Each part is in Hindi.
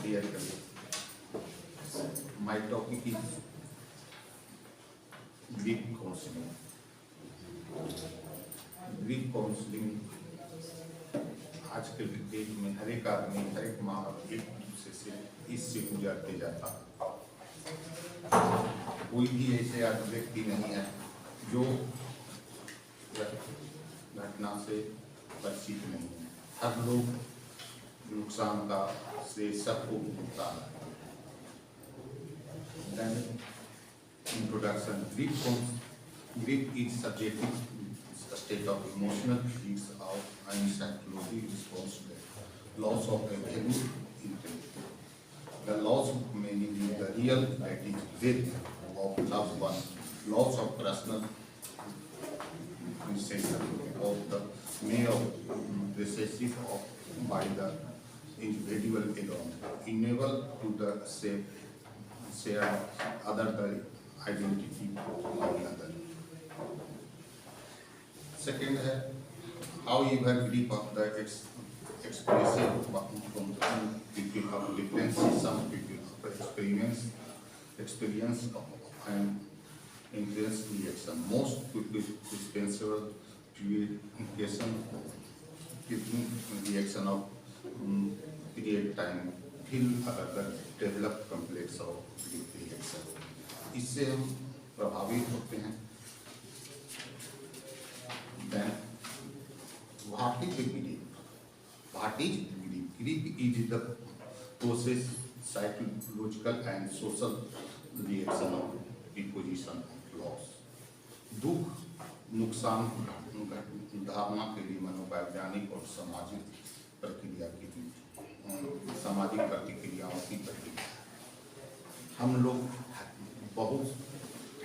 clear करिए। My topic is grief counseling. Grief counselling आज के डेट में हर एक आदमी, हर एक माँ बाप एक दूसरे से इससे गुजरते जाता। कोई भी ऐसे आज व्यक्ति नहीं है जो घटना से परिचित नहीं है। हर लोग नुकसान का से सबको भुगता है। Introduction. Grief is subjective state of emotional feelings of and psychology response to loss of a value interest. The loss may be the real, that is, death of loved one, loss of personal possession of the may of recessive of by the individual alone, enable to the share other the identity of the other. Second है however grief of the expressive from people of differences. Some people experience and intense reaction. Most people dispensable reaction of period time feel other develop complex of grief reaction. इससे हम प्रभावित होते हैं। Then, what is grief? What is grief? Grief is the process, psychological and social reaction of deposition of loss. दुख, नुकसान, धारणा के लिए मनोवैज्ञानिक और सामाजिक प्रक्रिया की सामाजिक प्रतिक्रियाओं की प्रक्रिया। हम लोग बहुत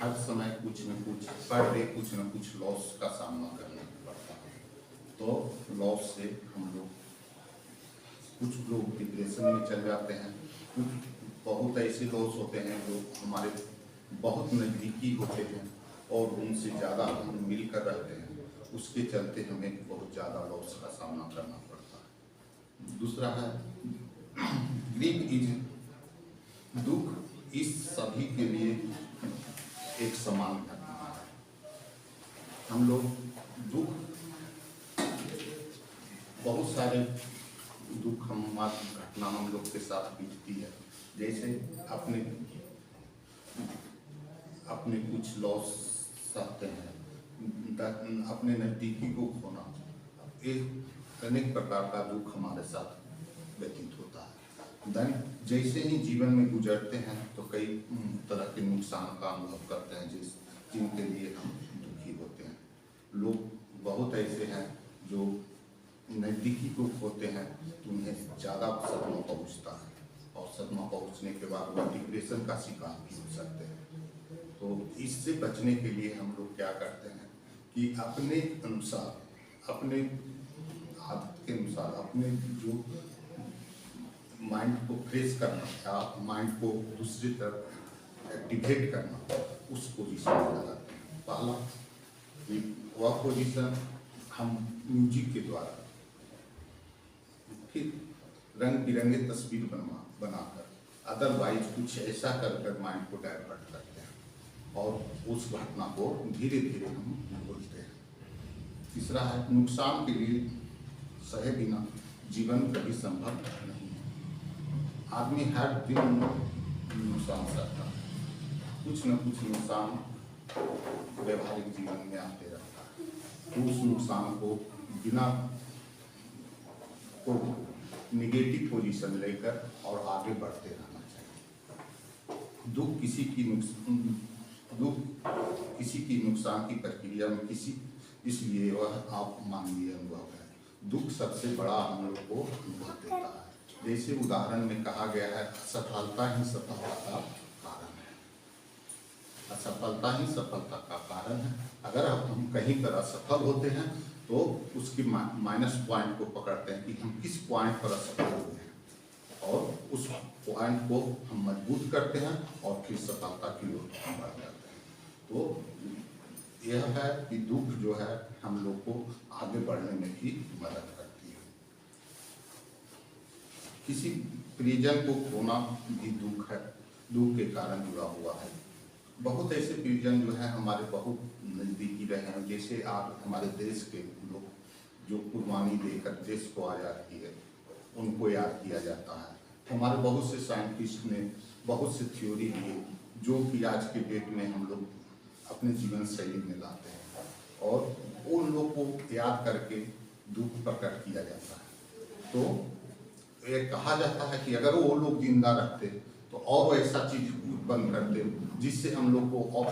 हर समय कुछ न कुछ पर डे कुछ न कुछ लॉस का सामना करना पड़ता है। तो लॉस से हम लोग कुछ लोग डिप्रेशन में चल जाते हैं। कुछ बहुत ऐसे लॉस होते हैं जो हमारे बहुत नज़दीकी होते हैं और उनसे ज़्यादा हम मिलकर रहते हैं, उसके चलते हमें बहुत ज़्यादा लॉस का सामना करना पड़ता है। दूसरा है ग्रीफ इज दुख इस सभी के लिए एक समान घटना है। हम लोग दुख बहुत सारे दुख हमारी घटना हम लोग के साथ बीतती है। जैसे अपने कुछ लॉस सहते हैं, अपने नज़दीकी को खोना, एक अनेक प्रकार का दुख हमारे साथ व्यतीत होता है। देन जैसे ही जीवन में गुजरते हैं तो कई तरह के नुकसान का अनुभव करते हैं जिनके लिए हम दुखी होते हैं। लोग बहुत ऐसे हैं जो नज़दीकी को खोते हैं तो उन्हें ज़्यादा सदमा पहुँचता है और सदमा पहुँचने के बाद वह डिप्रेशन का शिकार भी हो सकते हैं। तो इससे बचने के लिए हम लोग क्या करते हैं कि अपने अनुसार, अपने आदत के अनुसार अपने जो माइंड को फ्रेश करना या माइंड को दूसरी तरफ एक्टिवेट करना, उस पोजीशन में लगाते हैं। पहला वह पोजीशन हम म्यूजिक के द्वारा, फिर रंग बिरंगे तस्वीर बनाकर, अदरवाइज कुछ ऐसा कर माइंड को डाइवर्ट करते हैं और उस घटना को धीरे धीरे हम भूलते हैं। तीसरा है नुकसान के लिए सहे बिना जीवन कभी संभव नहीं है। आदमी हर दिन नुकसान सहता है, कुछ न कुछ नुकसान व्यवहारिक जीवन में आते रहता है। तो उस नुकसान को बिना को निगेटिव पोजीशन लेकर और आगे बढ़ते रहना चाहिए। दुख किसी की नुकसान की प्रक्रिया में इसलिए वह आप मानवीय अनुभव है। दुख सबसे बड़ा हम लोग को अनुभव देता है। जैसे उदाहरण में कहा गया है, असफलता ही सफलता का कारण है। असफलता ही सफलता का कारण है। अगर हम कहीं पर असफल होते हैं तो उसकी माइनस पॉइंट को पकड़ते हैं कि हम किस पॉइंट पर असफल हुए हैं और उस पॉइंट को हम मजबूत करते हैं और फिर सफलता की ओर बढ़ जाते हैं। तो यह है कि दुख जो है हम लोग को आगे बढ़ने में भी मदद करती है। किसी परिजन को खोना भी दुख है, दुख के कारण जुड़ा हुआ है। बहुत ऐसे परिजन जो है हमारे बहुत नज़दीकी रहे हैं, जैसे आप हमारे देश के लोग जो कुर्बानी देकर देश को आज़ाद किए, उनको याद किया जाता है। हमारे बहुत से साइंटिस्ट ने बहुत से थ्योरी दिए जो कि आज के डेट में हम लोग अपने जीवन शैली में लाते हैं, और उन लोग को याद करके दुख प्रकट किया जाता है। तो ये कहा जाता है कि अगर वो लोग जिंदा रहते तो और ऐसा चीज उत्पन्न करते जिससे हम लोग को और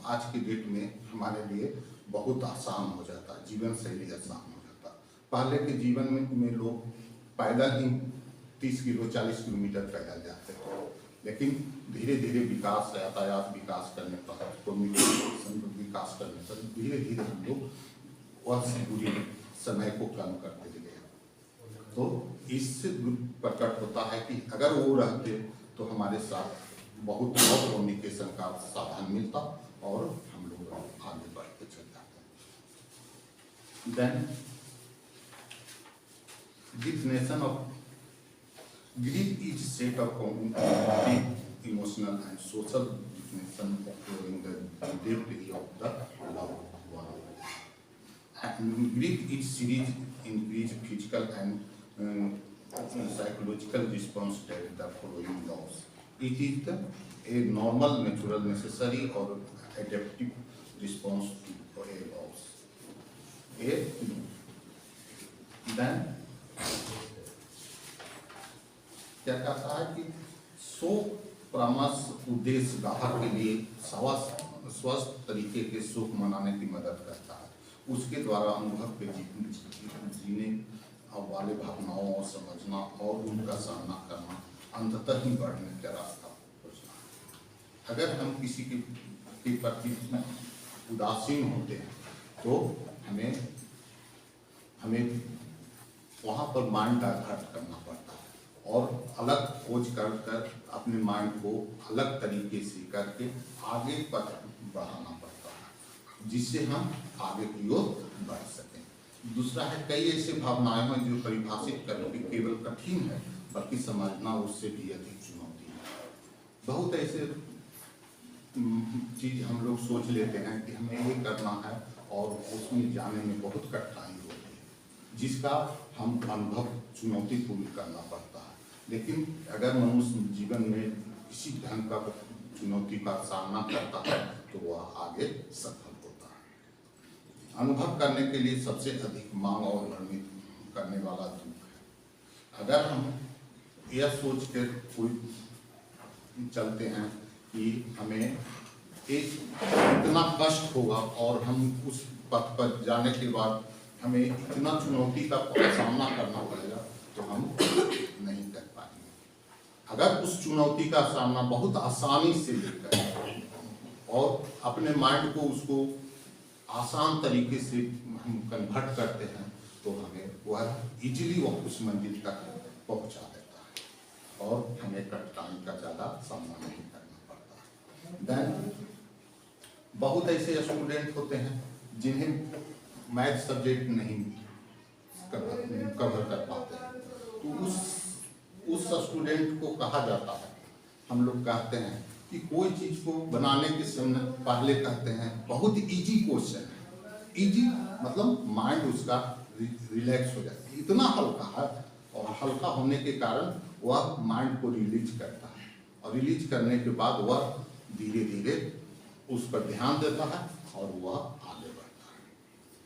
आज के डेट में हमारे लिए बहुत आसान हो जाता, जीवन शैली आसान हो जाता। पहले के जीवन में लोग पैदल ही 30 किलो 40 किलोमीटर पैदल जाते थे, लेकिन धीरे धीरे विकास, यातायात विकास करने पर, कम्युनिकेशन विकास करने पर धीरे धीरे हम लोग वह दूरी समय को कम करते गए। तो इससे प्रकट होता है कि अगर वो रहते तो हमारे साथ बहुत बहुत कम्युनिकेशन का साधन मिलता और हम लोग आगे बढ़ते चल जाते। Then this nation of grief is set of deep emotional and social definition following the depth of the loved one. And grief is series increase physical and psychological response to the following laws. It is a normal, natural, necessary or adaptive response to a loss. Then क्या कहता है कि परामर्श उद्देश्य ग्राहक के लिए स्वस्थ तरीके के सुख मनाने की मदद करता है। उसके द्वारा अनुभव के जीने वाले भावनाओं और समझना और उनका सामना करना, अंततः ही बढ़ने का रास्ता खोजना। अगर हम किसी के प्रति उदासीन होते हैं तो हमें वहाँ पर माइंड डाइवर्ट करना पड़ता है और अलग खोज कर अपने माइंड को अलग तरीके से करके आगे पर बढ़ाना पड़ता है, जिससे हम आगे की ओर बढ़ सकें। दूसरा है, कई ऐसे भावनाएं हैं जो परिभाषित करना केवल कठिन है, बल्कि समझना उससे भी अधिक चुनौती है। बहुत ऐसे चीज हम लोग सोच लेते हैं कि हमें ये करना है और उसमें जाने में बहुत कठिनाई होती है, जिसका हम अनुभव चुनौतीपूर्ण करना पड़ता है। लेकिन अगर मनुष्य जीवन में किसी ढंग का चुनौती का सामना करता है तो वह आगे सफल होता है। अनुभव करने के लिए सबसे अधिक मांग और वर्णित करने वाला दुख है। अगर हम यह सोच कर कोई चलते हैं कि हमें एक इतना कष्ट होगा और हम उस पथ पर जाने के बाद हमें इतना चुनौती का सामना करना पड़ेगा, तो हम नहीं कर पाएंगे। अगर उस चुनौती का सामना बहुत आसानी से लेकर और अपने माइंड को उसको आसान तरीके से हम कन्वर्ट करते हैं तो हमें वह इजीली वह उस मंजिल तक पहुंचा देता है और हमें कठिनाई का ज़्यादा सामना नहीं करना पड़ता। देन बहुत ऐसे स्टूडेंट होते हैं जिन्हें मैथ सब्जेक्ट नहीं कवर कर पाते हैं, तो उस स्टूडेंट को कहा जाता है, हम लोग कहते हैं कि कोई चीज़ को बनाने के समय पहले कहते हैं बहुत इजी क्वेश्चन है। इजी मतलब माइंड उसका रिलैक्स हो जाता है, इतना हल्का है और हल्का होने के कारण वह माइंड को रिलीज करता है और रिलीज करने के बाद वह धीरे धीरे उस पर ध्यान देता है और वह आगे बढ़ता है।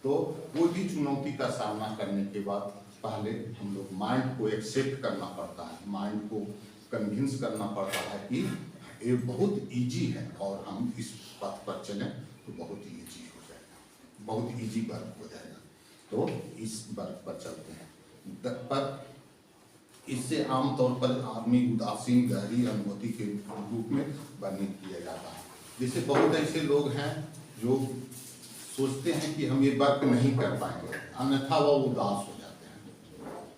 तो कोई भी चुनौती का सामना करने के बाद पहले हम लोग माइंड को एक्सेप्ट करना पड़ता है, माइंड को कन्विंस करना पड़ता है कि ये बहुत इजी है और हम इस पथ पर चलें तो बहुत इजी हो जाएगा, बहुत इजी वर्क हो जाएगा। तो इस वर्क पर चलते हैं। पर इससे आमतौर पर आदमी उदासीन गहरी अनुभूति के रूप में वर्णित किया जाता है। जैसे बहुत ऐसे लोग हैं जो सोचते हैं कि हम ये वर्क नहीं कर पाएंगे, अन्यथा वह उदास हो जाते हैं।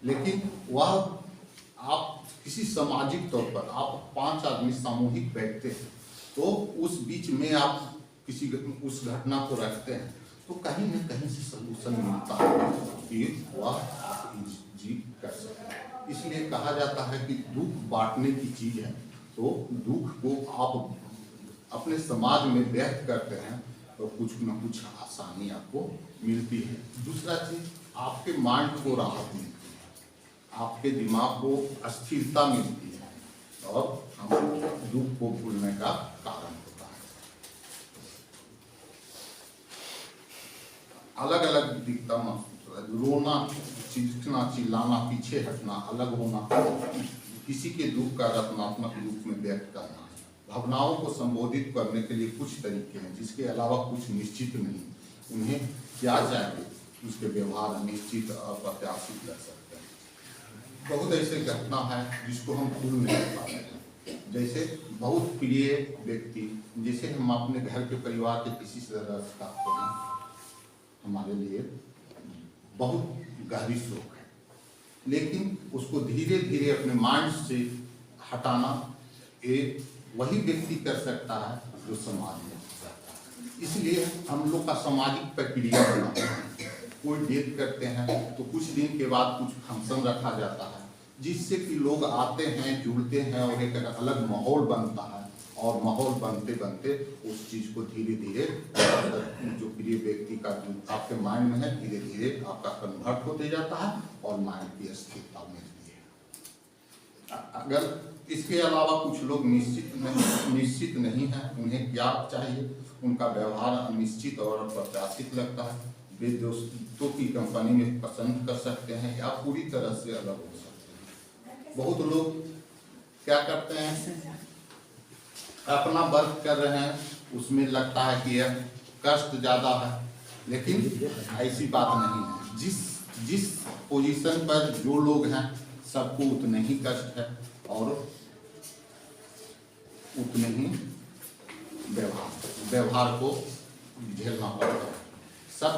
लेकिन वह आप किसी सामाजिक तौर पर आप 5 आदमी सामूहिक बैठते हैं तो उस बीच में आप किसी उस घटना को रखते हैं तो कहीं न कहीं से सलूशन मिलता है कि वह आप जी कर सकते हैं। इसलिए कहा जाता है कि दुख बांटने की चीज है, तो दुख को आप अपने समाज में व्यक्त करते हैं तो कुछ न कुछ आसानी आपको मिलती है। दूसरा चीज, आपके माइंड को राहत मिलती है, आपके दिमाग को स्थिरता मिलती है और हम दुख को भूलने का कारण होता है। अलग अलग दिखता महसूस होता है, रोना, चीखना, चिल्लाना, पीछे हटना, अलग होना, किसी के दुख का रचनात्मक रूप में व्यक्त करना। भावनाओं को संबोधित करने के लिए कुछ तरीके हैं, जिसके अलावा कुछ निश्चित नहीं। उन्हें क्या चाहिए, उसके व्यवहार अनिश्चित और अप्रत्याशित लग सकते हैं। बहुत ऐसे घटना है जिसको हम भूल नहीं पाते हैं। जैसे बहुत प्रिय व्यक्ति, जैसे हम अपने घर के परिवार के किसी सदस्य का होना हमारे लिए बहुत गहरी शोक है, लेकिन उसको धीरे धीरे अपने माइंड से हटाना एक वही व्यक्ति कर सकता है जो समाज में रहता है। इसलिए हम लोग का सामाजिक प्रक्रिया बनाते हैं। कोई डेट करते हैं तो कुछ दिन के बाद कुछ फंक्शन रखा जाता है, जिससे कि लोग आते हैं, जुड़ते हैं और एक अलग माहौल बनता है। और माहौल बनते बनते उस चीज को धीरे धीरे जो प्रिय व्यक्ति का जो आपके माइंड में है, धीरे धीरे आपका कन्वर्ट होते जाता है और माइंड की स्थिरता मिलती है। अगर इसके अलावा कुछ लोग निश्चित नहीं है, उन्हें क्या चाहिए, उनका व्यवहार अनिश्चित और अप्रत्याशित लगता है। वे दोस्तों की कंपनी में पसंद कर सकते हैं या पूरी तरह से अलग हो सकते हैं। बहुत लोग क्या करते हैं, अपना वर्क कर रहे हैं, उसमें लगता है कि यह कष्ट ज़्यादा है, लेकिन ऐसी बात नहीं है। जिस पोजीशन पर जो लोग हैं सबको उतने ही कष्ट है और उतने ही व्यवहार को झेलना पड़ता है। सब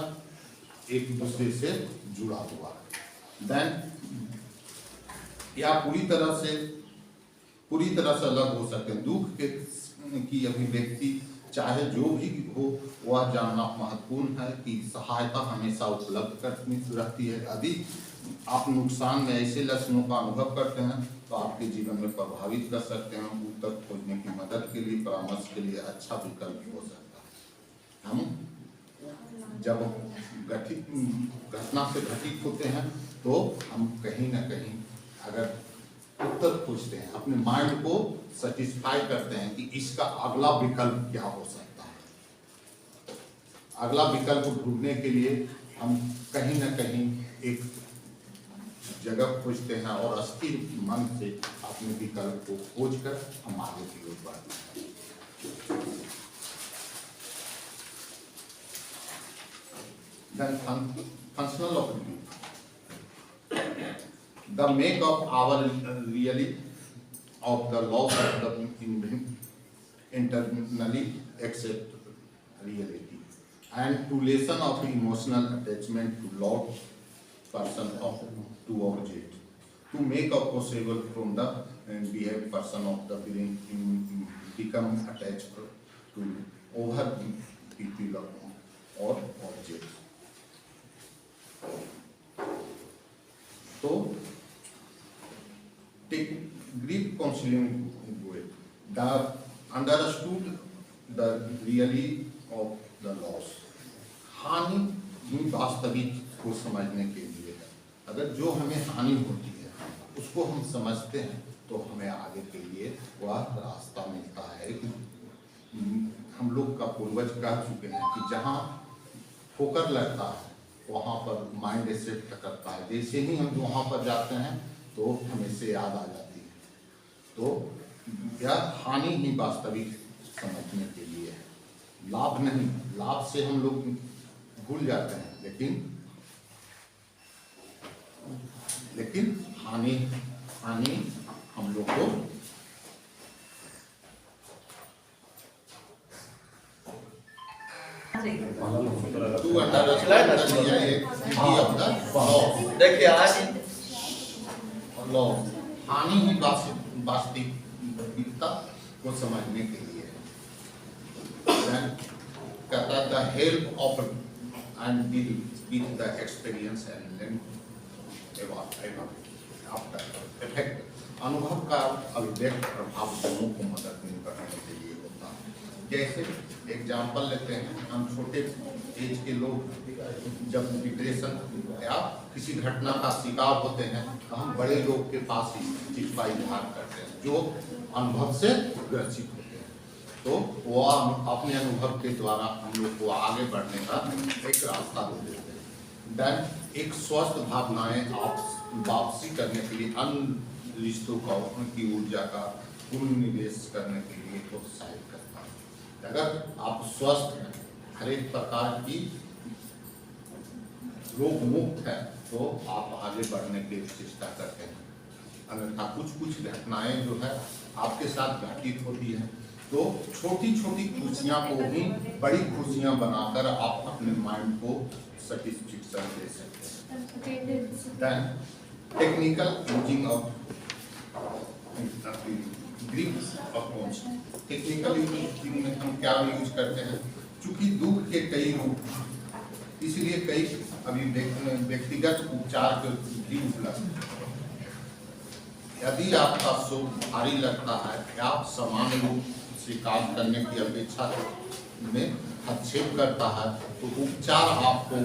एक दूसरे से जुड़ा हुआ है। देन या पूरी तरह से अलग हो सकते हैं। दुख की अभिव्यक्ति चाहे जो भी हो, वह जानना महत्वपूर्ण है कि सहायता हमेशा उपलब्ध करनी रहती है। यदि आप नुकसान में ऐसे लक्षणों का अनुभव करते हैं तो आपके जीवन में प्रभावित कर सकते हैं। उत्तर खोजने की मदद के लिए, परामर्श के लिए अच्छा विकल्प हो सकता है। हम जब घटना से घटित होते हैं तो हम कहीं ना कहीं अगर उत्तर खोजते हैं, अपने माइंड को सेटिस्फाई करते हैं कि इसका अगला विकल्प क्या हो सकता है। अगला विकल्प ढूंढने के लिए हम कहीं ना कहीं एक जगह खोजते हैं और अस्थिर मन से अपने विकल्प को खोजकर हम आगे की ओर बढ़ते हैं। Then functional of the the make of our really of the loss of the internally accept reality and to lessen of emotional attachment to lot person of to object to make a possible from the behave person of the feeling become attached to over people or object. So take grief counseling with the understood the really of the loss. हानि ही वास्तविक को समझने के लिए है। अगर जो हमें हानि होती है उसको हम समझते हैं तो हमें आगे के लिए वह रास्ता मिलता है। कि हम लोग का पूर्वज कह चुके हैं कि जहाँ ठोकर लगता है वहाँ पर माइंड सेट करता है। जैसे ही हम वहाँ पर जाते हैं तो हमें से याद आ जाती है। तो यह हानि ही वास्तविक समझने के लिए है, लाभ नहीं। लाभ से हम लोग भूल जाते हैं, लेकिन हानि हम लोग को देखिए आज लॉ हानि ही वास्तविकता को समझने के लिए कहता है the help of and with the experience and then after अनुभव का अभिव्यक्त प्रभाव दोनों को मदद करने के लिए होता है। जैसे एग्जाम्पल लेते हैं, हम छोटे एज के लोग जब डिप्रेशन या किसी घटना का शिकार होते हैं तो हम बड़े लोग के पास ही चिट्ठा इजहार करते हैं जो अनुभव से ग्रसित होते हैं, तो वो अपने अनुभव के द्वारा हम लोग को आगे बढ़ने का एक रास्ता दे देते हैं। देन एक स्वस्थ भावनाएं वापसी करने के लिए अन्य रिश्तों का की ऊर्जा का पुनर्निवेश करने के लिए प्रोत्साहित करता है। अगर आप स्वस्थ हैं, हर एक प्रकार की रोग मुक्त है, तो आप आगे बढ़ने की चेष्टा करते हैं। अन्यथा कुछ घटनाएं जो है आपके साथ घटित होती है, तो छोटी छोटी खुशियां को भी बड़ी खुशियां बनाकर आप अपने माइंड को सेटिस्फेक्शन दे सकते हैं। Technical using of grief approach, technical using में हम क्या यूज करते हैं, चूंकि दुख के कई रूप, इसलिए कई अभी व्यक्तिगत उपचार के भी उपलब्ध। यदि आपका सुख भारी लगता है या आप सामान्य रूप से काम करने की अपेक्षा में हस्तक्षेप करता है, तो उपचार आपको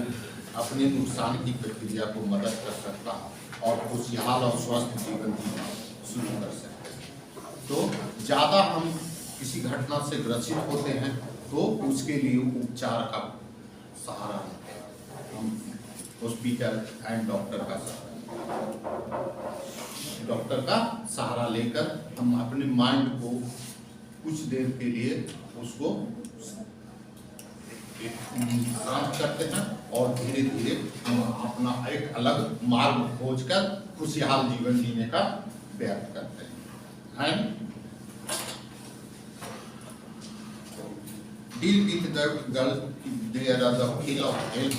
अपने नुकसान की प्रक्रिया को मदद कर सकता है और खुशहाल और स्वस्थ जीवन जीना शुरू कर सकते हैं। तो ज़्यादा हम किसी घटना से ग्रसित होते हैं तो उसके लिए उपचार का सहारा लेते हैं, हम हॉस्पिटल एंड डॉक्टर का सहारा लेकर हम अपने माइंड को कुछ देर के लिए उसको शांत करते हैं और धीरे धीरे हम अपना एक अलग मार्ग खोजकर खुशहाल जीवन जीने का प्रयास करते हैं। And deal with the girl, there are the feel of help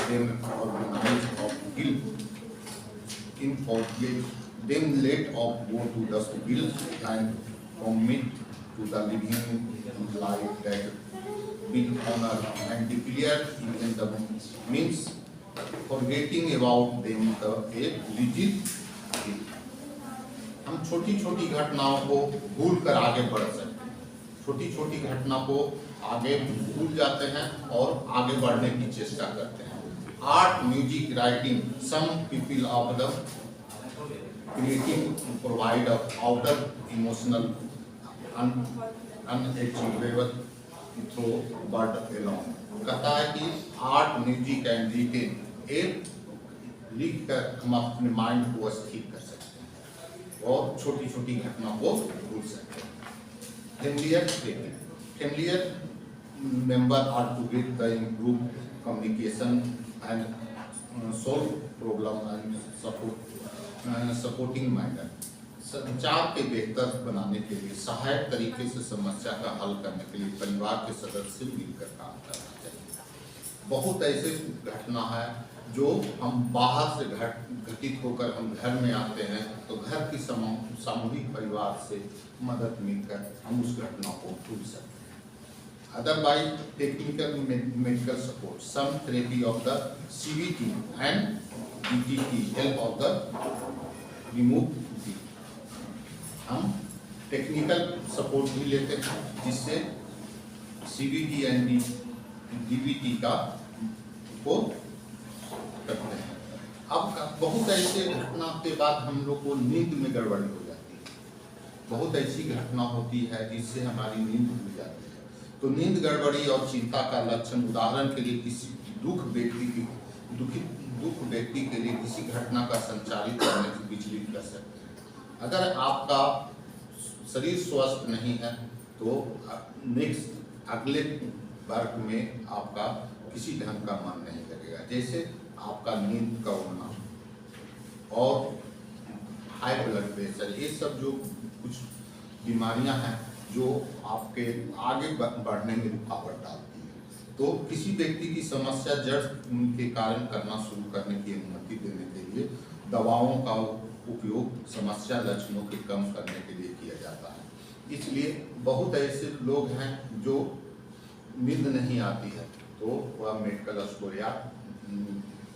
them organize of guilt in forget them let of go to the school and commit to the living life that with honor and declare even the means forgetting about them the a rigid guilt। हम छोटी छोटी घटनाओं को भूल कर आगे बढ़ सकते हैं, छोटी छोटी घटना को आगे भूल जाते हैं और आगे बढ़ने की चेष्टा करते हैं। Art, music, writing, some people of the creating provide outer emotional unachievable through but along. कहता है कि आर्ट, म्यूजिक एंड रिटेन लिख कर हम अपने माइंड को स्थिर कर सकते हैं और छोटी छोटी घटना को भूल सकते हैं। Familiar members are to get the improved communication and solve problem and supporting manner। संचार के बेहतर बनाने के लिए सहायक तरीके से समस्या का हल करने के लिए परिवार के सदस्य मिलकर काम करना चाहिए। बहुत ऐसे घटना है जो हम बाहर से घटित होकर हम घर में आते हैं, तो घर की सामूहिक परिवार से मदद मिलकर हम उस घटना को भूल सकते हैं। Otherwise, technical medical support, some therapy of the CBT and DTT help of the remove the। हम टेक्निकल सपोर्ट भी लेते हैं जिससे CBT एंड DBT का को करते हैं। अब बहुत ऐसे घटना के बाद हम लोग को नींद में गड़बड़ी हो जाती है, बहुत ऐसी घटना होती है जिससे हमारी नींद खुल जाती है। तो नींद गड़बड़ी और चिंता का लक्षण, उदाहरण के लिए किसी दुख व्यक्ति के लिए किसी घटना का संचालित करने की विचलित कर सकते हैं। अगर आपका शरीर स्वस्थ नहीं है तो नेक्स्ट अगले वर्ग में आपका किसी ढंग का मन नहीं लगेगा, जैसे आपका नींद का उड़ना और हाई ब्लड प्रेशर, ये सब जो कुछ बीमारियां हैं जो आपके आगे बढ़ने में रुकावट डालती है। तो किसी व्यक्ति की समस्या जड़ के कारण करना शुरू करने की अनुमति देने के लिए दवाओं का उपयोग समस्या लक्षणों के कम करने के लिए किया जाता है। इसलिए बहुत ऐसे लोग हैं जो नींद नहीं आती है तो वह मेडिकल स्टोर या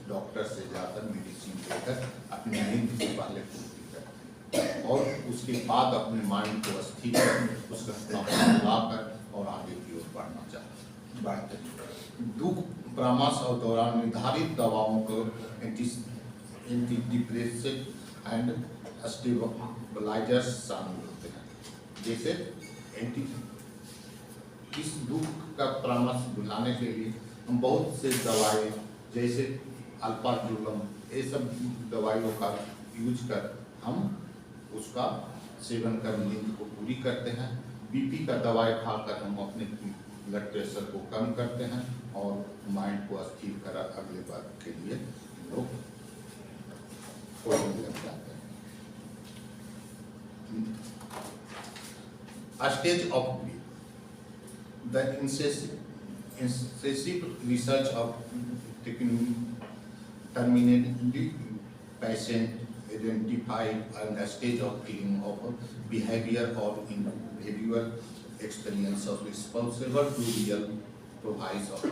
डॉक्टर से जाकर मेडिसिन लेकर अपनी नींद को पहले पूर्ति करते हैं। और उसके बाद अपने माइंड को स्थिर कर उस घटना को मिलाकर और आगे की ओर बढ़ते हैं। दुख परामर्श और दौरान निर्धारित दवाओं को एंटी डिप्रेसेंट एंड स्टेबलाइजर्स शामिल होते हैं। जैसे इस दुख का परामर्श दिलाने के लिए हम बहुत से दवाई जैसे अल्पाजुलम ये सब दवाइयों का यूज कर हम उसका सेवन कर नींद को पूरी करते हैं। बीपी का दवाई खाकर हम अपने ब्लड प्रेशर को कम करते हैं और माइंड को स्थिर कर अगले बार के लिए लोग लग जाते हैं। Stage of grief, the incisive research of terminally patient identified and a stage of healing of behavior or individual experience of responsible to real provides of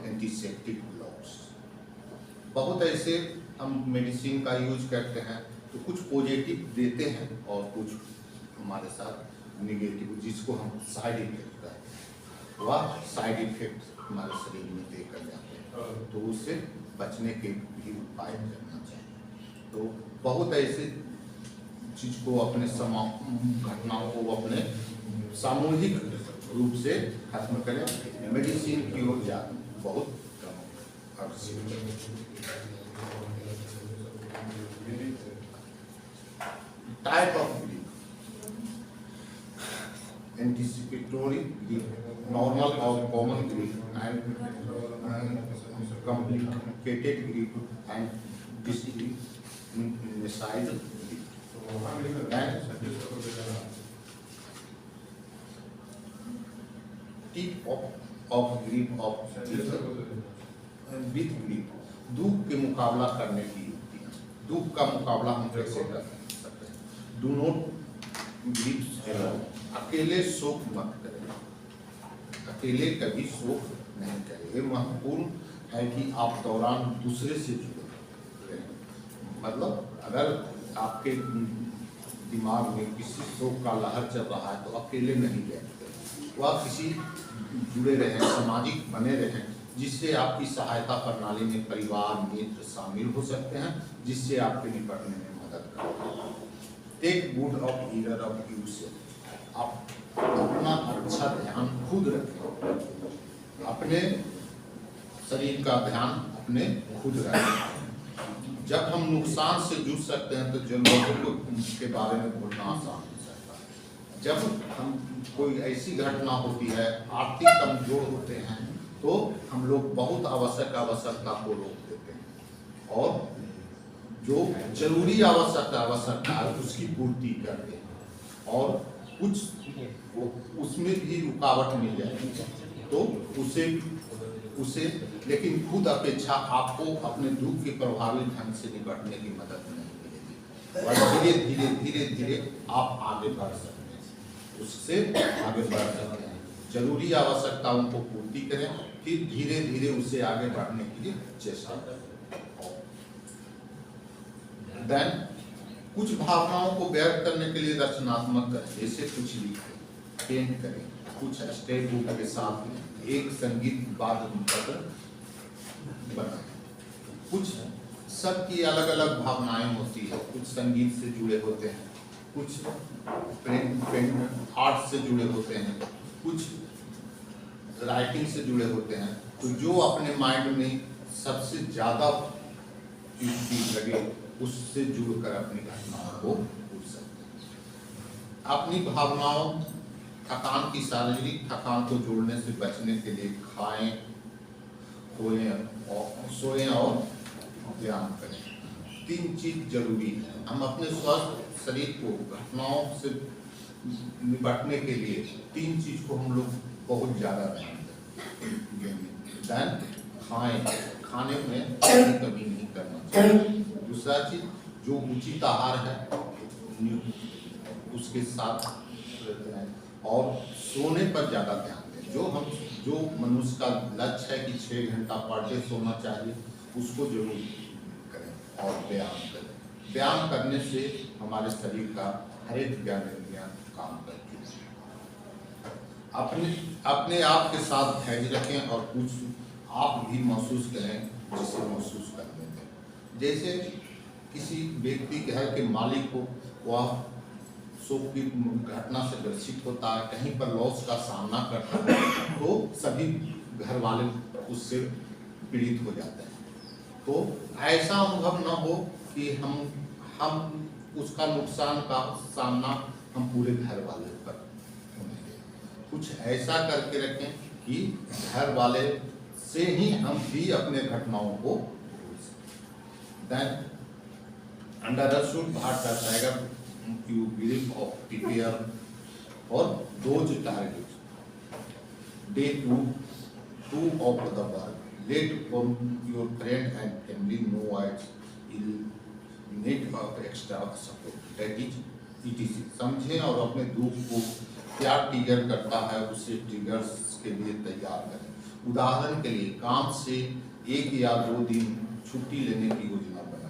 antiseptic laws। बहुत ऐसे हम मेडिसिन का यूज करते हैं तो कुछ पॉजिटिव देते हैं और कुछ हमारे साथ निगेटिव जिसको हम साइड इफेक्ट कहते हैं, वह साइड इफेक्ट हमारे शरीर में देकर जाते हैं तो उससे बचने के भी उपाय करना चाहिए। तो बहुत ऐसे चीज को अपने घटनाओं को अपने सामूहिक रूप से खत्म करें। मेडिसिन की ओर जा बहुत कम type of grief, anticipatory grief, normal और common grief and complicated grief and distinct tip of grief of with grief। दुख के मुकाबला करने की युक्ति, दुख का मुकाबला हम कैसे कर सकते हैं? डू नॉट ग्रीव एलोन, अकेले शोक मत करें, अकेले कभी शोक नहीं करें। ये महत्वपूर्ण है कि आप दौरान दूसरे से जुड़े रहें। मतलब अगर आपके दिमाग में किसी शोक का लहर चल रहा है तो अकेले नहीं बैठते, वह किसी जुड़े रहें, सामाजिक बने रहें, जिससे आपकी सहायता प्रणाली में परिवार मित्र शामिल हो सकते हैं, जिससे आपके निपटने में मदद करते हैं। Take good of ear of yourself, आप अपना अच्छा ध्यान खुद रखें, अपने शरीर का ध्यान अपने खुद रखें। जब हम नुकसान से जूझ सकते हैं तो जरूरतों के बारे में बोलना आसान हो सकता है। जब हम कोई ऐसी घटना होती है, आर्थिक कमजोर होते हैं, तो हम लोग बहुत आवश्यकता को रोक देते हैं और जो जरूरी आवश्यकता है उसकी पूर्ति करते हैं और कुछ उसमें भी रुकावट मिल जाएगी तो उसे लेकिन खुद अपेक्षा आपको अपने दुख के प्रभावी ढंग से निपटने की मदद नहीं मिलेगी और धीरे धीरे आप आगे बढ़ सकते हैं, उससे आगे बढ़ सकते हैं। जरूरी आवश्यकताओं को पूर्ति करें, फिर धीरे धीरे उससे आगे बढ़ने के लिए चेष्टा करें। देन कुछ भावनाओं को व्यक्त करने के लिए रचनात्मक करें, जैसे कुछ लिखें, पेंट करें, कुछ स्टेप बुक के साथ एक संगीत वाद्य बनाएं। कुछ सबकी अलग अलग भावनाएं होती है, कुछ संगीत से जुड़े होते हैं, कुछ आर्ट से जुड़े होते हैं, कुछ राइटिंग से जुड़े होते हैं। तो जो अपने माइंड में सबसे ज्यादा चीज लगे उससे जुड़कर अपनी घटनाओं को पूछ सकते हैं। अपनी भावनाओं थकान की शारीरिक थकान को जोड़ने से बचने के लिए खाएं, सोएं और व्यायाम करें। 3 चीज जरूरी है। हम अपने स्वस्थ शरीर को घटनाओं से निपटने के लिए 3 चीज को हम लोग बहुत ज्यादा ध्यान दें। खाएं, खाने में कमी नहीं करना चाहिए। दूसरा चीज जो उचित आहार है उसके साथ रहते हैं और सोने पर ज्यादा ध्यान दें। जो मनुष्य का लक्ष्य है कि 6 घंटा पर डे सोना चाहिए, उसको जरूर करें और व्यायाम करें। व्यायाम करने से हमारे शरीर का हर एक ज्ञानेंद्रियां काम करती है। अपने आप के साथ धैर्य रखें और कुछ आप भी महसूस करें जिसे महसूस करने दें। जैसे किसी व्यक्ति घर के मालिक को वह शोक की घटना से ग्रसित होता है, कहीं पर लॉस का सामना करता है, तो सभी घर वाले उससे पीड़ित हो जाते हैं। तो ऐसा अनुभव न हो कि हम उसका नुकसान का सामना हम पूरे घर वाले पर होने दें। कुछ ऐसा करके रखें कि घर वाले से ही हम भी अपने घटनाओं को भूल सकें। देन अंडरस्टूड भाट the tiger you believe of prepare for those targets. Day two of the work. Let from your friend and family know you'll need of extra support. That is ETC. समझें और अपने दुख को क्या ट्रिगर करता है उसे ट्रिगर्स के लिए तैयार करें। उदाहरण के लिए काम से 1 या 2 दिन छुट्टी लेने की योजना बनाएं।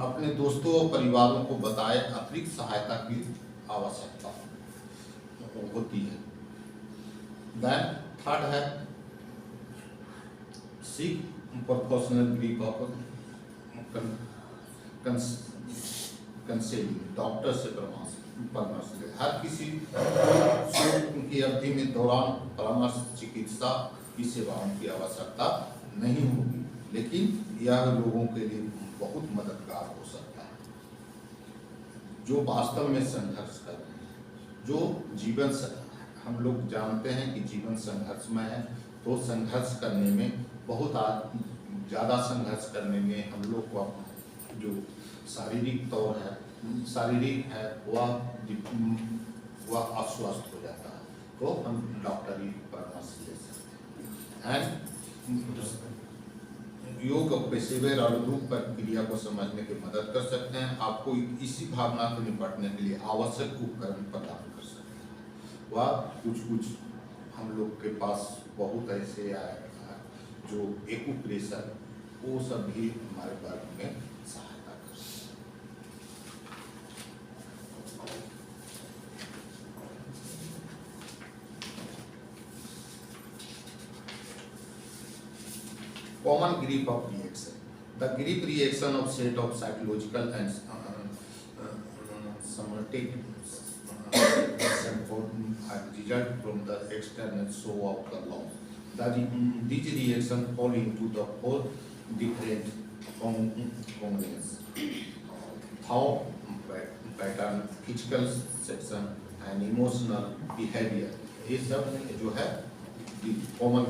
अपने दोस्तों और परिवारों को बताएं अतिरिक्त सहायता की आवश्यकता होती है। देन थर्ड है seek professional grip of counselling. Doctor से परामर्श लें। हर किसी की अवधि में दौरान परामर्श चिकित्सा की सेवाओं की आवश्यकता नहीं होगी, लेकिन यह लोगों के लिए बहुत मददगार हो सकता है जो वास्तव में संघर्ष कर रहे हैं। जो जीवन हम लोग जानते हैं कि जीवन संघर्षमय है, तो संघर्ष करने में बहुत ज़्यादा संघर्ष करने में हम लोग को जो शारीरिक है वह अस्वस्थ हो जाता है, तो हम डॉक्टरी परामर्श ले सकते हैं। एंड योग पेशेवर और दुख प्रक्रिया को समझने की मदद कर सकते हैं। आपको इसी भावना से निपटने के लिए आवश्यक उपकरण प्रदान कर सकते हैं। वह कुछ हम लोग के पास बहुत ऐसे आए जो एक्यूप्रेशर, वो सब भी हमारे वर्ग में सहायता कर सकते हैं। Common grief of reaction. The grief reaction of set of psychological and somatic result from the external show of the loss. These reactions fall into the 4 different components: thought pattern, physical section, and emotional behavior. ये सब जो है common.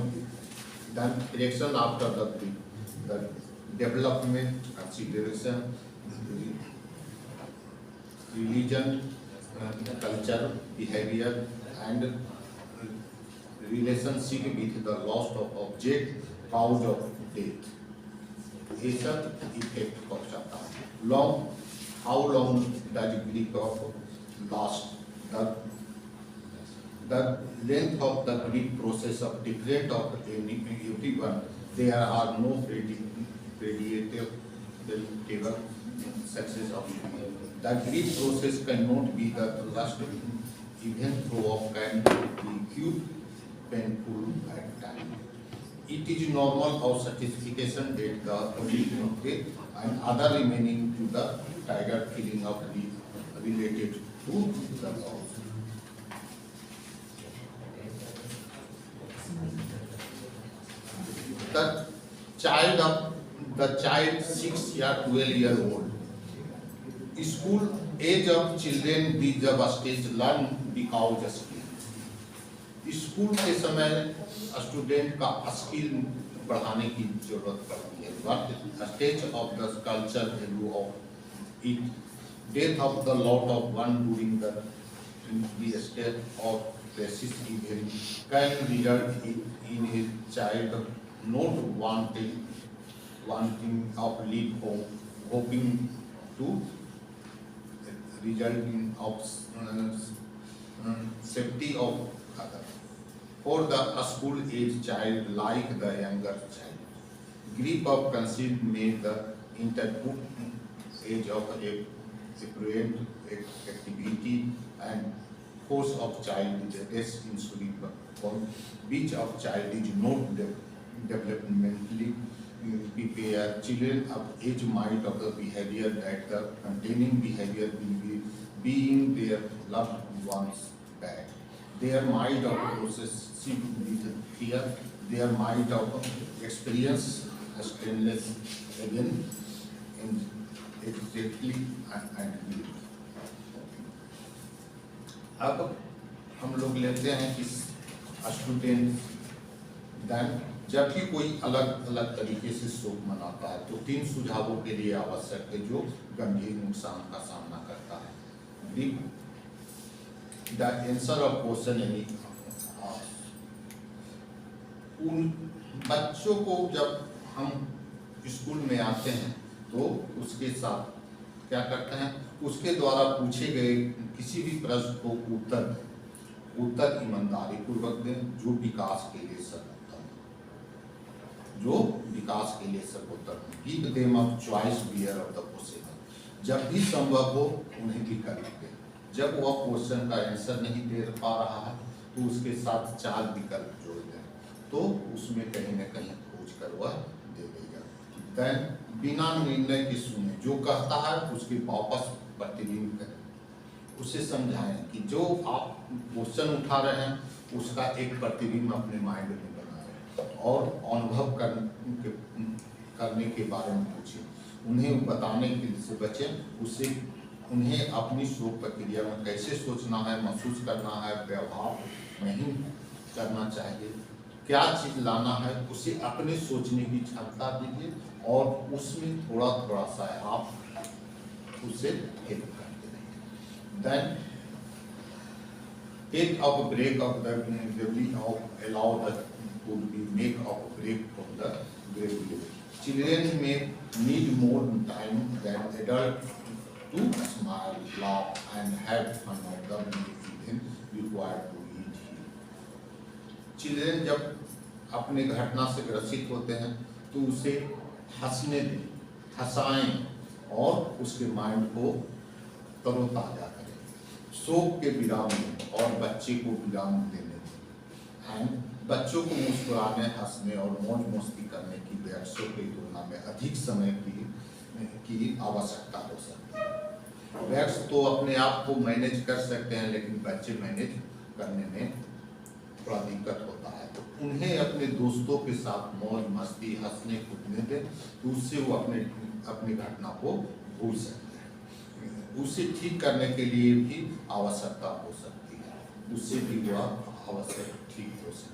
Then reaction after the development, consideration, religion, culture, behavior, and relationship with the loss of object, cause of death. ये सब इफेक्ट पहुंचाता है। How long does grief last? The length of the grief process of different of everyone. There are no predictable success of it. The grief process cannot be the last event through can be acute, painful at time. It is normal or certification that the okay and other remaining to the tiger feeling of related to the loss. The child 6 या 12 year old. School age of children be जब stage learn because skill. School के समय स्टूडेंट का स्किल बढ़ाने की जरूरत पड़ती है। What stage of the culture value of it, death of the lot of one during the state of crisis event can result in a child not wanting of leave home, hoping to result in of safety of others. For the school age child like the younger child, grief of conceived may the age of appropriate activity and course of child is a test in study from which of child is not developmentally prepared. Children of age might of the behavior that the containing behavior will be being their loved ones back. Their mind of processing with fear, their mind of experience stainless again and exactly and अब हम लोग लेते हैं कि स्टूडेंट देन जब भी कोई अलग अलग तरीके से शोक मनाता है तो 3 सुझावों के लिए आवश्यक है जो गंभीर नुकसान का सामना करता है। द आंसर ऑफ क्वेश्चन यानी उन बच्चों को जब हम स्कूल में आते हैं तो उसके साथ क्या करते हैं, उसके द्वारा पूछे गए किसी भी प्रश्न को उत्तर ईमानदारी पूर्वक दें जो विकास के लिए सर्वोत्तम give them of choice bear of the possible. जब भी संभव हो उन्हें विकल्प दें। जब वह क्वेश्चन का आंसर नहीं दे पा रहा है तो उसके साथ 4 विकल्प जोड़ दें तो उसमें कहीं न कहीं खोज कर वह दे देगा। देन बिना निर्णय के सुने, जो कहता है उसके वापस प्रतिबिंब करें, उसे समझाएं कि जो आप क्वेश्चन उठा रहे हैं उसका एक प्रतिबिंब अपने माइंड में बनाएं और अनुभव करने के बारे में पूछें। उन्हें बताने के से बचें, उससे उन्हें अपनी शोक प्रक्रिया में कैसे सोचना है, महसूस करना है, व्यवहार नहीं करना चाहिए, क्या चीज़ लाना है, उसे अपने सोचने की क्षमता दीजिए और उसमें थोड़ा थोड़ा सा आप उसे हेल्प करते रहिए। Then take up a break of the allow the to be make up a break from the regular. Children may need more time than adults to smile, laugh, and have fun of the even required to eat. Children जब अपने घटना से ग्रसित होते हैं तो उसे हंसने दें, हंसाएं और उसके माइंड को तरोताजा करें। शोक के विराम दें और बच्चे को विराम देने दें। एंड बच्चों को मुस्कुराने, हंसने और मौज मस्ती करने की वयस्कों की तुलना में अधिक समय की आवश्यकता हो सकती है। वयस्क तो अपने आप को मैनेज कर सकते हैं लेकिन बच्चे मैनेज करने में थोड़ा दिक्कत होता है, तो उन्हें अपने दोस्तों के साथ मौज मस्ती, हंसने कूदने दें तो उससे वो अपनी घटना को भूल सकते हैं। उसे ठीक करने के लिए भी आवश्यकता हो सकती है, उससे भी वह आवश्यक ठीक हो सकते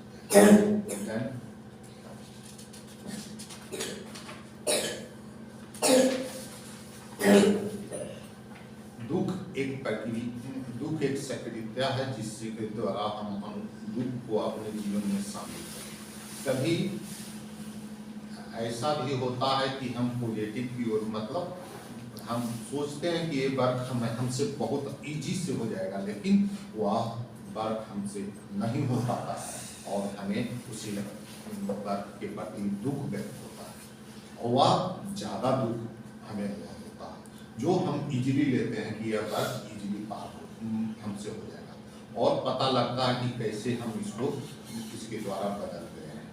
हैं। दुख एक सक्रियता है जिससे के द्वारा हम दुख को अपने जीवन में शामिल करें। कभी ऐसा भी होता है कि हम पॉजिटिव की ओर, मतलब हम सोचते हैं कि ये वर्क हमसे बहुत इजी से हो जाएगा, लेकिन वह वर्क हमसे नहीं हो पाता है और हमें उसी वर्क के प्रति दुख व्यक्त होता है और वह ज़्यादा दुख हमें होता है जो हम इजीली लेते हैं कि यह वर्क इजीली पार हमसे हो जाएगा और पता लगता है कि कैसे हम इसके द्वारा बदल गए हैं।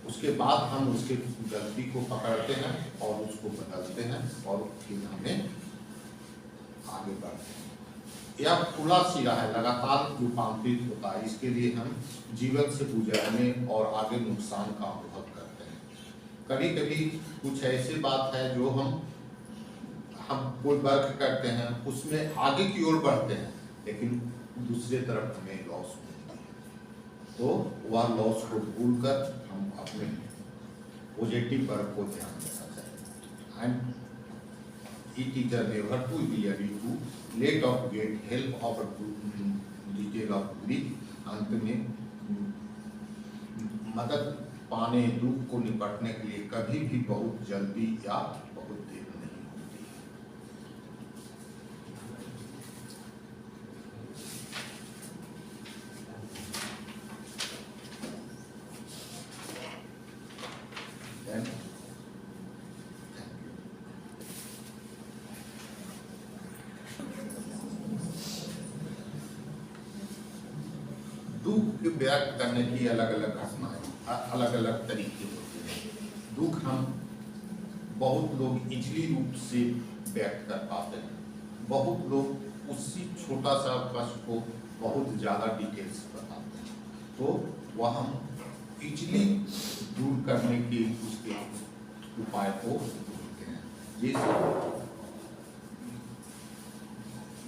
उसके बाद हम उसके गलती को पकड़ते हैं और उसको बदलते हैं और फिर हमें आगे बढ़ते हैं। यह खुला सिरा है, लगातार रूपांतरित होता है। इसके लिए हम जीवन से गुजरने और आगे नुकसान का अनुभव करते हैं। कभी कभी कुछ ऐसी बात है जो हम कोई वर्क करते हैं, उसमें आगे की ओर बढ़ते हैं, लेकिन दूसरे तरफ हमें लॉस मिलती है, तो वह लॉस को भूलकर हम अपने पॉजिटिव वर्क को ध्यान देना चाहिए। And it is never to be ready to let of get help of detail of grief. अंत में मदद पाने, दुख को निपटने के लिए कभी भी बहुत जल्दी या बहुत देर नहीं होती है। दुख व्यक्त करने की अलग अलग घटनाएं, अलग अलग तरीके होते हैं। दुख हम बहुत लोग इजली रूप से व्यक्त कर पाते हैं, बहुत लोग उसी छोटा सा कष्ट को बहुत ज़्यादा डिटेल्स बताते हैं। तो वह हम इजली दूर करने के उसके उपाय को ढूंढते हैं।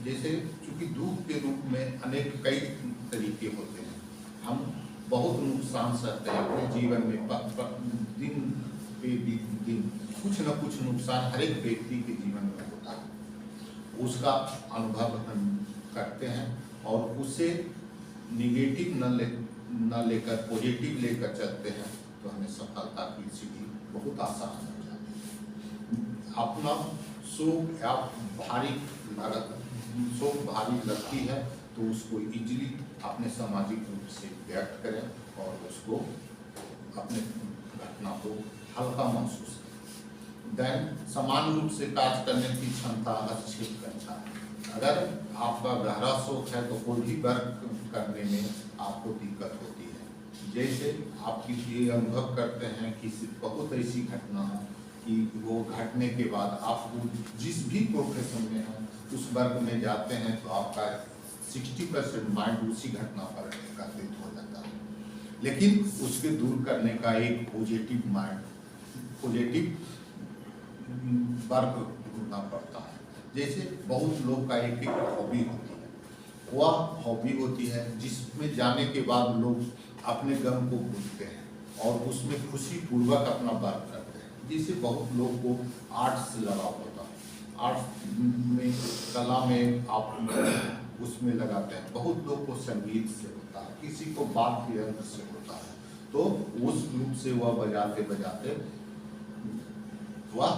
जैसे चूंकि दुख के रूप में अनेक कई तरीके होते हैं, हम बहुत नुकसान सहते हैं अपने जीवन में, दिन पे दिन कुछ न कुछ नुकसान हर एक व्यक्ति के जीवन में होता है। उसका अनुभव हम करते हैं और उसे निगेटिव न लेकर पॉजिटिव लेकर चलते हैं, तो हमें सफलता की सीढ़ी बहुत आसान हो जाती है। अपना शोक या शोक भारी लगती है तो उसको इजीली अपने सामाजिक रूप से व्यक्त करें और उसको अपने घटना को हल्का महसूस करें। देन समान रूप से कार्य करने की क्षमता, अच्छी क्षमता। अगर आपका गहरा शोक है तो कोई भी वर्क करने में आपको दिक्कत होती है। जैसे आप ये अनुभव करते हैं कि बहुत ऐसी घटना है कि वो घटने के बाद आप जिस भी प्रोफेशन में हैं उस वर्ग में जाते हैं तो आपका 60% माइंड उसी घटना पर केंद्रित हो जाता है। लेकिन उसके दूर करने का एक पॉजिटिव माइंड, पॉजिटिव वर्क ढूंढना पड़ता है। जैसे बहुत लोग का एक हॉबी होती है, वह हॉबी होती है जिसमें जाने के बाद लोग अपने गम को भूलते हैं और उसमें खुशी पूर्वक अपना वर्क करते हैं। जैसे बहुत लोग को आर्ट से लगाव होता है, आर्ट में कला में आप उसमें लगाते हैं। बहुत लोग को संगीत से होता है, किसी को वाद्य यंत्र से होता है, तो उस रूप से वह बजाते बजाते वह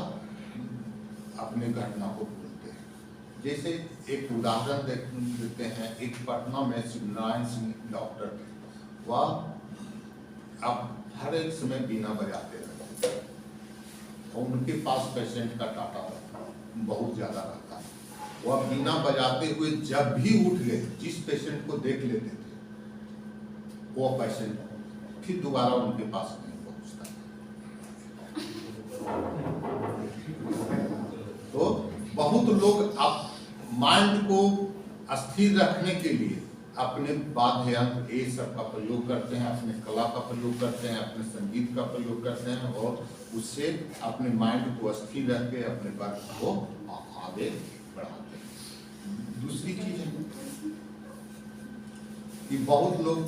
अपने घटना को भूलते हैं। जैसे एक उदाहरण देते हैं, एक पटना में शिवनारायण सिंह डॉक्टर थे, वह अब हर एक समय बीना बजाते रहते हैं और उनके पास पेशेंट का टाटा बहुत ज़्यादा रहता है। वह बीना बजाते हुए जब भी उठ गए, जिस पेशेंट को देख लेते थे, वो पेशेंट फिर दोबारा उनके पास नहीं पहुंचता। तो बहुत लोग आप माइंड को अस्थिर रखने के लिए अपने वाद्य यंत्र ये सब का प्रयोग करते हैं, अपने कला का प्रयोग करते हैं, अपने संगीत का प्रयोग करते हैं और उससे अपने माइंड को स्थिर रख के अपने वर्क को आगे बढ़ाते हैं। दूसरी चीज है कि बहुत लोग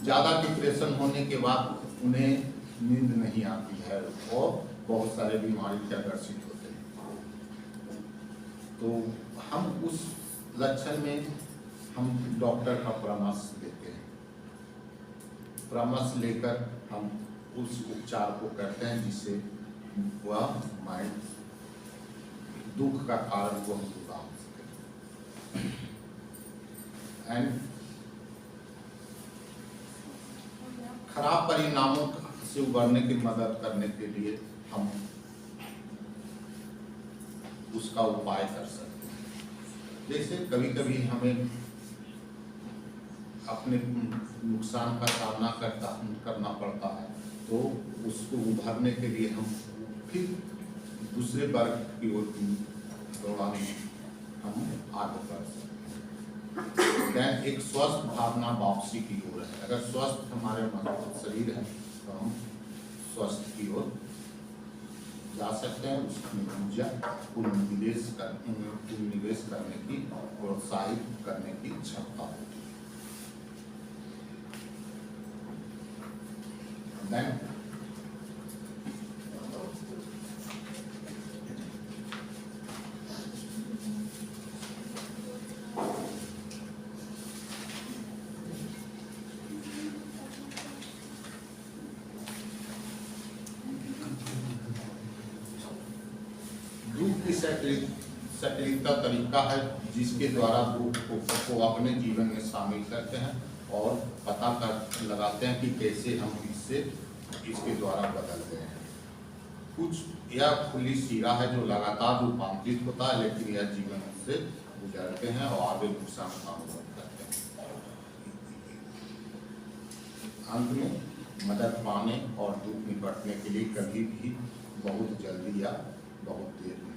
ज़्यादा डिप्रेशन होने के बाद उन्हें नींद नहीं आती है और बहुत सारे बीमारी से ग्रसित होते हैं। तो हम उस लक्षण में हम डॉक्टर का परामर्श लेते हैं, परामर्श लेकर हम उस उपचार को करते हैं जिससे वह माइंड दुख का कारण को हम दूर कर सकें। एंड खराब परिणामों से उबरने की मदद करने के लिए हम उसका उपाय कर सकते हैं। जैसे कभी कभी हमें अपने नुकसान का सामना करना पड़ता है, तो उसको उभरने के लिए हम फिर दूसरे वर्ग की ओर दौड़ाने हम आगे बढ़ सकते हैं। एक स्वस्थ भावना वापसी की ओर है। अगर स्वस्थ हमारे मन शरीर है तो हम स्वस्थ की ओर जा सकते हैं। उसमें ऊर्जा निवेश करने की, प्रोत्साहित करने की क्षमता होती है। दुख की सक्रियता तरीका है जिसके द्वारा दुख को अपने जीवन में शामिल करते हैं और पता लगाते हैं कि कैसे हम इसके द्वारा बदलते हैं। कुछ यह खुली सिरा है जो लगातार रूपांतरित होता है, लेकिन यह जीवन से गुजरते हैं और आगे नुकसान का अनुभव करते हैं। अंत में मदद पाने और दुख निपटने के लिए कभी भी बहुत जल्दी या बहुत देर नहीं।